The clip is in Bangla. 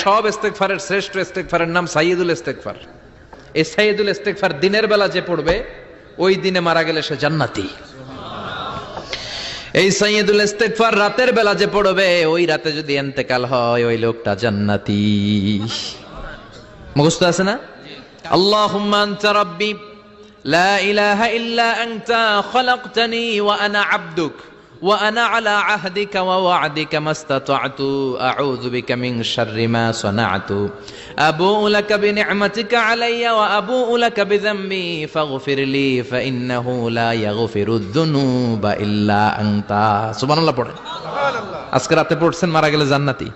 সব ইস্তেগফারের শ্রেষ্ঠ ইস্তেগফারের নাম সাইয়্যিদুল ইস্তেগফার। এই সাইয়্যিদুল ইস্তেগফার দিনের বেলা যে পড়বে ওই দিনে মারা গেলে সে জান্নাতি। এই সাইয়্যিদুল ইস্তেগফার রাতের বেলা যে পড়বে ওই রাতে যদি ইন্তেকাল হয় ওই লোকটা জান্নাতি। মুখস্থ আছে না? আল্লাহুম্মা আনতা রাব্বি লা ইলাহা ইল্লা আনতা খলাকতানি ওয়া আনা আবদুক ওয়া আনা আলা আহদিকা ওয়া ওয়া'দিকা মাস্তাতা'তু আউযু বিকা মিন শাররি মা সানা'তু আবু'ু লাকা বিনি'মাতিকা আলাইয়া ওয়া আবু'ু লাকা বিযামবি ফাগফিরলি ফাইন্নাহু লা ইয়াগফিরুয যুনুবা ইল্লা আনতা। সুবহানাল্লাহ পড়েন। সুবহানাল্লাহ। আজকে রাতে পড়ছেন মারা গেলে জান্নাতি।